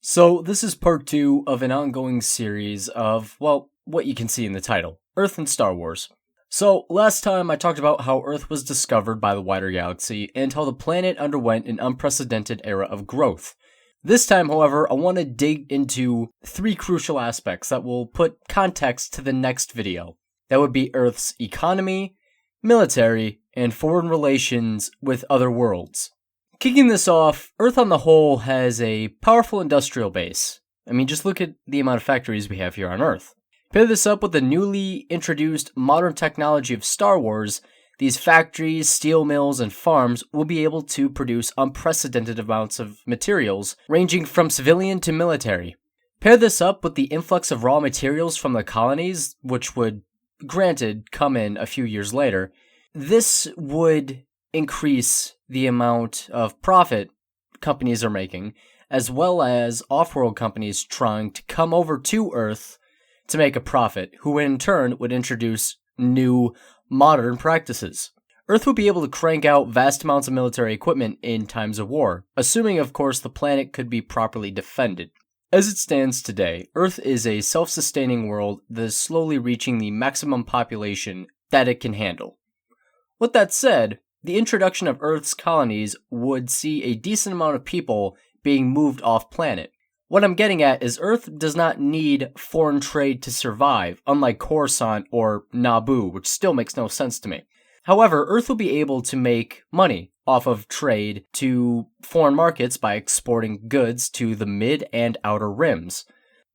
So, this is part 2 of an ongoing series of, well, what you can see in the title, Earth and Star Wars. So, last time I talked about how Earth was discovered by the wider galaxy and how the planet underwent an unprecedented era of growth. This time, however, I want to dig into 3 crucial aspects that will put context to the next video. That would be Earth's economy, military, and foreign relations with other worlds. Kicking this off, Earth on the whole has a powerful industrial base. I mean, just look at the amount of factories we have here on Earth. Pair this up with the newly introduced modern technology of Star Wars, these factories, steel mills, and farms will be able to produce unprecedented amounts of materials, ranging from civilian to military. Pair this up with the influx of raw materials from the colonies, which would, granted, come in a few years later. This would increase the amount of profit companies are making, as well as off-world companies trying to come over to Earth to make a profit, who in turn would introduce new, modern practices. Earth would be able to crank out vast amounts of military equipment in times of war, assuming, of course, the planet could be properly defended. As it stands today, Earth is a self-sustaining world that is slowly reaching the maximum population that it can handle. With that said, the introduction of Earth's colonies would see a decent amount of people being moved off planet. What I'm getting at is Earth does not need foreign trade to survive, unlike Coruscant or Naboo, which still makes no sense to me. However, Earth will be able to make money off of trade to foreign markets by exporting goods to the mid and outer rims.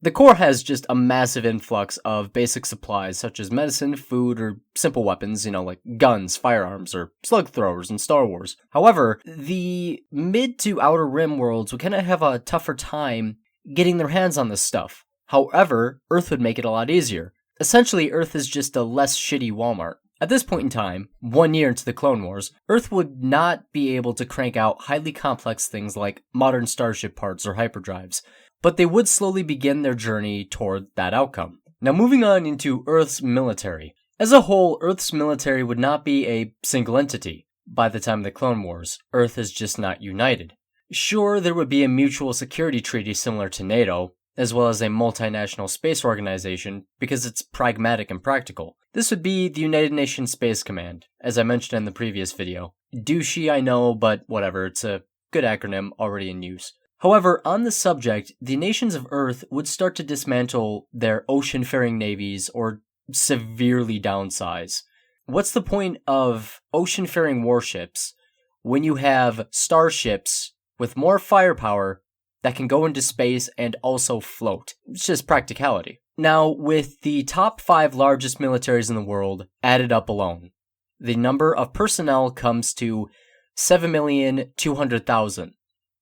The core has just a massive influx of basic supplies such as medicine, food, or simple weapons, like guns, firearms, or slug throwers in Star Wars. However, the mid to outer rim worlds would kind of have a tougher time getting their hands on this stuff. However, Earth would make it a lot easier. Essentially, Earth is just a less shitty Walmart. At this point in time, 1 year into the Clone Wars, Earth would not be able to crank out highly complex things like modern starship parts or hyperdrives, but they would slowly begin their journey toward that outcome. Now moving on into Earth's military. As a whole, Earth's military would not be a single entity. By the time of the Clone Wars, Earth is just not united. Sure, there would be a mutual security treaty similar to NATO, as well as a multinational space organization, because it's pragmatic and practical. This would be the United Nations Space Command, as I mentioned in the previous video. Douchey, I know, but whatever, it's a good acronym already in use. However, on the subject, the nations of Earth would start to dismantle their ocean-faring navies or severely downsize. What's the point of ocean-faring warships when you have starships with more firepower that can go into space and also float? It's just practicality. Now, with the top 5 largest militaries in the world added up alone, the number of personnel comes to 7,200,000.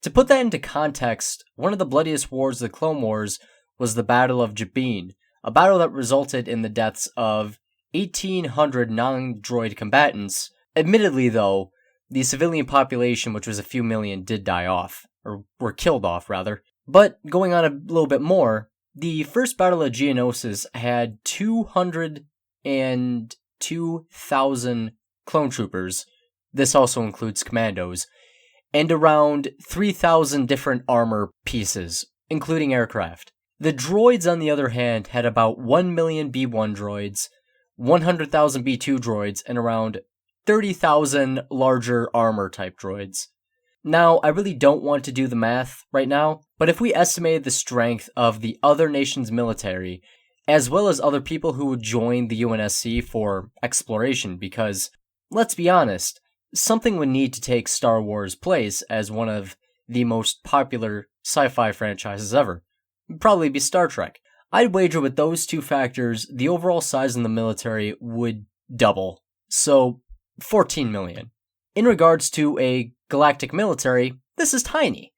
To put that into context, one of the bloodiest wars of the Clone Wars was the Battle of Jebane, a battle that resulted in the deaths of 1,800 non-droid combatants. Admittedly, though, the civilian population, which was a few million, did die off, or were killed off, rather. But going on a little bit more, the first Battle of Geonosis had 202,000 clone troopers. This also includes commandos, and around 3,000 different armor pieces, including aircraft. The droids, on the other hand, had about 1 million B1 droids, 100,000 B2 droids, and around 30,000 larger armor-type droids. Now, I really don't want to do the math right now, but if we estimated the strength of the other nation's military, as well as other people who would join the UNSC for exploration, because, let's be honest, something would need to take Star Wars' place as one of the most popular sci-fi franchises ever. It'd probably be Star Trek. I'd wager with those 2 factors, the overall size of the military would double. So, 14 million. In regards to a galactic military, this is tiny.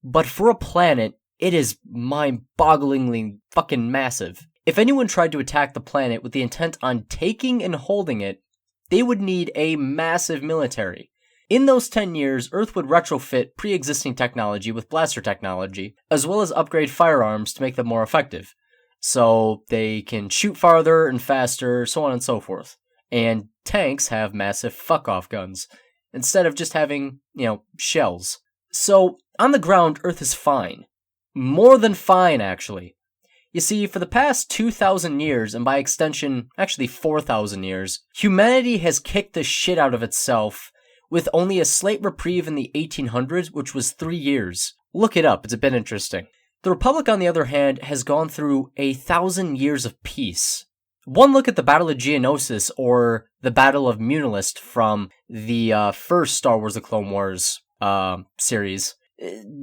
But for a planet, it is mind-bogglingly fucking massive. If anyone tried to attack the planet with the intent on taking and holding it, they would need a massive military. In those 10 years, Earth would retrofit pre-existing technology with blaster technology, as well as upgrade firearms to make them more effective. So they can shoot farther and faster, so on and so forth. And tanks have massive fuck-off guns, instead of just having, shells. So, on the ground, Earth is fine. More than fine, actually. You see, for the past 2,000 years, and by extension, actually 4,000 years, humanity has kicked the shit out of itself, with only a slight reprieve in the 1800s, which was 3 years. Look it up, it's a bit interesting. The Republic, on the other hand, has gone through 1,000 years of peace. One look at the Battle of Geonosis, or the Battle of Munilist from the first Star Wars The Clone Wars series,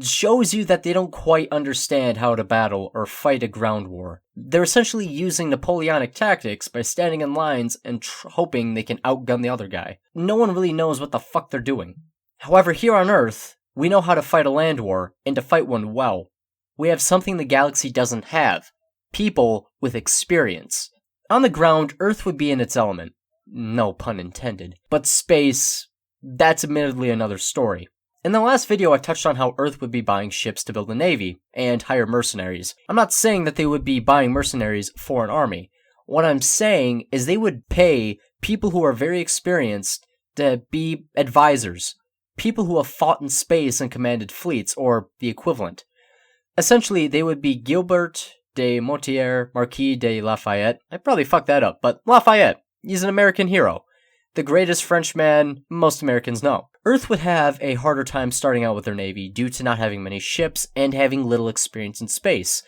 shows you that they don't quite understand how to battle or fight a ground war. They're essentially using Napoleonic tactics by standing in lines and hoping they can outgun the other guy. No one really knows what the fuck they're doing. However, here on Earth, we know how to fight a land war, and to fight one well. We have something the galaxy doesn't have. People with experience. On the ground, Earth would be in its element. No pun intended. But space, that's admittedly another story. In the last video, I touched on how Earth would be buying ships to build a navy, and hire mercenaries. I'm not saying that they would be buying mercenaries for an army. What I'm saying is they would pay people who are very experienced to be advisors. People who have fought in space and commanded fleets, or the equivalent. Essentially, they would be Gilbert de Motier, Marquis de Lafayette. I probably fucked that up, but Lafayette. He's an American hero. The greatest Frenchman most Americans know. Earth would have a harder time starting out with their navy due to not having many ships and having little experience in space.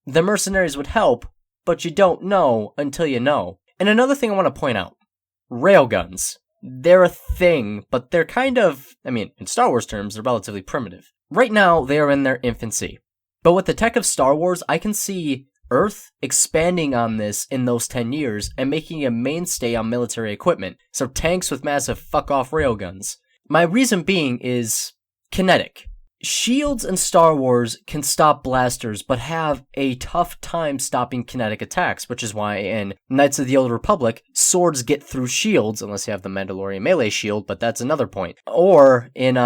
The mercenaries would help, but you don't know until you know. And another thing I want to point out. Railguns. They're a thing, but they're kind of, in Star Wars terms, they're relatively primitive. Right now, they are in their infancy. But with the tech of Star Wars, I can see Earth expanding on this in those 10 years and making a mainstay on military equipment, so tanks with massive fuck-off railguns. My reason being is kinetic. Shields in Star Wars can stop blasters, but have a tough time stopping kinetic attacks, which is why in Knights of the Old Republic, swords get through shields, unless you have the Mandalorian melee shield, but that's another point. Or in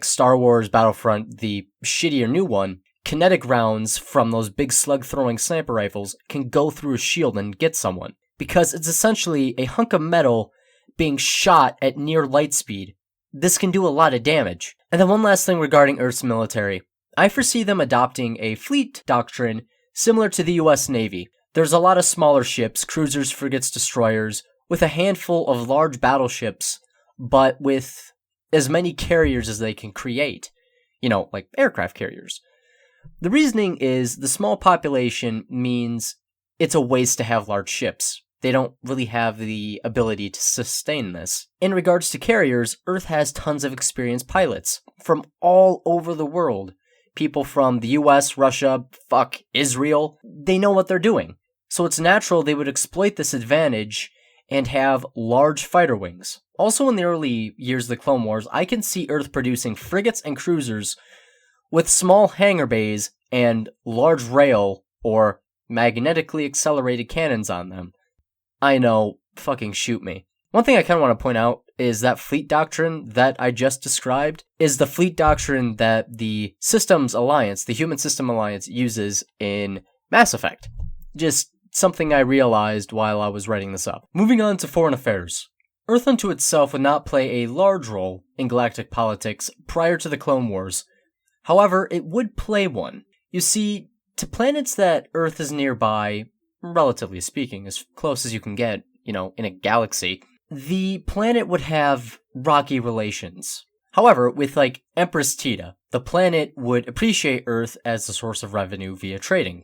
Star Wars Battlefront, the shittier new one, kinetic rounds from those big slug-throwing sniper rifles can go through a shield and get someone, because it's essentially a hunk of metal being shot at near light speed. This can do a lot of damage. And then one last thing regarding Earth's military. I foresee them adopting a fleet doctrine similar to the US Navy. There's a lot of smaller ships, cruisers, frigates, destroyers, with a handful of large battleships, but with as many carriers as they can create. Like aircraft carriers. The reasoning is the small population means it's a waste to have large ships. They don't really have the ability to sustain this. In regards to carriers, Earth has tons of experienced pilots from all over the world. People from the US, Russia, Israel. They know what they're doing. So it's natural they would exploit this advantage and have large fighter wings. Also in the early years of the Clone Wars, I can see Earth producing frigates and cruisers with small hangar bays and large rail or magnetically accelerated cannons on them. I know, fucking shoot me. One thing I kind of want to point out is that fleet doctrine that I just described is the fleet doctrine that the Systems Alliance, the Human System Alliance, uses in Mass Effect. Just something I realized while I was writing this up. Moving on to foreign affairs. Earth unto itself would not play a large role in galactic politics prior to the Clone Wars. However, it would play one. You see, to planets that Earth is nearby, relatively speaking, as close as you can get, in a galaxy, the planet would have rocky relations. However, with Empress Tita, the planet would appreciate Earth as a source of revenue via trading,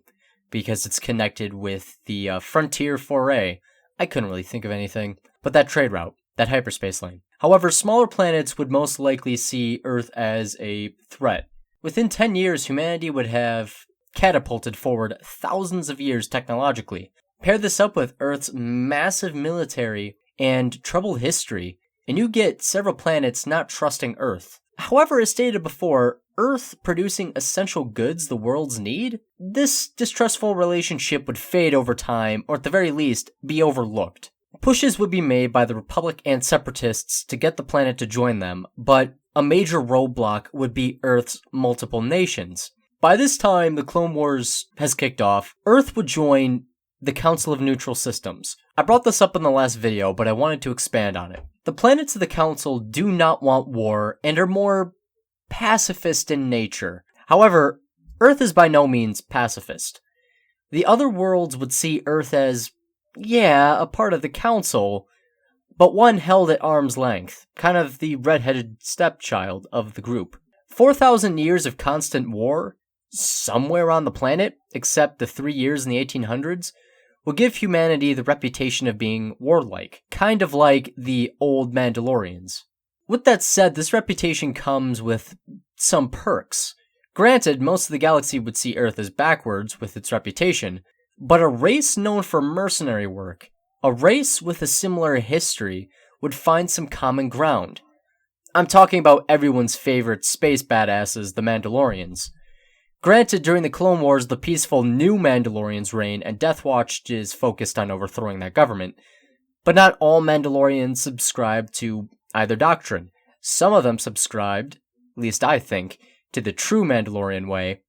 because it's connected with the Frontier Foray. I couldn't really think of anything, but that trade route, that hyperspace lane. However, smaller planets would most likely see Earth as a threat. Within 10 years, humanity would have catapulted forward thousands of years technologically. Pair this up with Earth's massive military and troubled history, and you get several planets not trusting Earth. However, as stated before, Earth producing essential goods the worlds need? This distrustful relationship would fade over time, or at the very least, be overlooked. Pushes would be made by the Republic and Separatists to get the planet to join them, but a major roadblock would be Earth's multiple nations. By this time, the Clone Wars has kicked off. Earth would join the Council of Neutral Systems. I brought this up in the last video, but I wanted to expand on it. The planets of the Council do not want war and are more pacifist in nature. However, Earth is by no means pacifist. The other worlds would see Earth as, yeah, a part of the Council, but one held at arm's length, kind of the red-headed stepchild of the group. 4,000 years of constant war, somewhere on the planet, except the 3 years in the 1800s, will give humanity the reputation of being warlike, kind of like the old Mandalorians. With that said, this reputation comes with some perks. Granted, most of the galaxy would see Earth as backwards with its reputation, but a race known for mercenary work, a race with a similar history, would find some common ground. I'm talking about everyone's favorite space badasses, the Mandalorians. Granted, during the Clone Wars, the peaceful new Mandalorians reign, and Death Watch is focused on overthrowing that government. But not all Mandalorians subscribe to either doctrine. Some of them subscribed, at least I think, to the true Mandalorian way,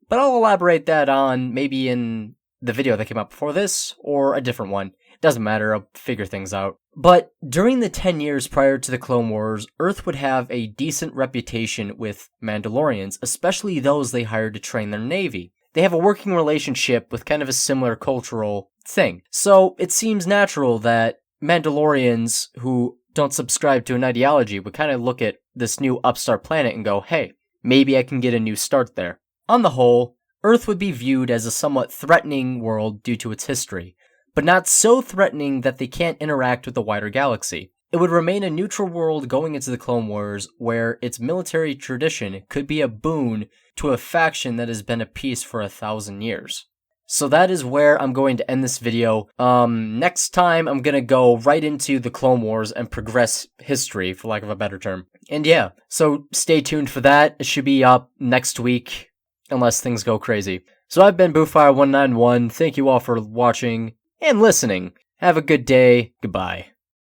but I'll elaborate that on maybe in the video that came out before this, or a different one. Doesn't matter, I'll figure things out. But during the 10 years prior to the Clone Wars, Earth would have a decent reputation with Mandalorians, especially those they hired to train their navy. They have a working relationship with kind of a similar cultural thing. So it seems natural that Mandalorians who don't subscribe to an ideology would kind of look at this new upstart planet and go, hey, maybe I can get a new start there. On the whole, Earth would be viewed as a somewhat threatening world due to its history, but not so threatening that they can't interact with the wider galaxy. It would remain a neutral world going into the Clone Wars, where its military tradition could be a boon to a faction that has been at peace for 1,000 years. So that is where I'm going to end this video. Next time I'm gonna go right into the Clone Wars and progress history, for lack of a better term. And yeah, so stay tuned for that. It should be up next week, unless things go crazy. So I've been Boofire191. Thank you all for watching and listening. Have a good day. Goodbye.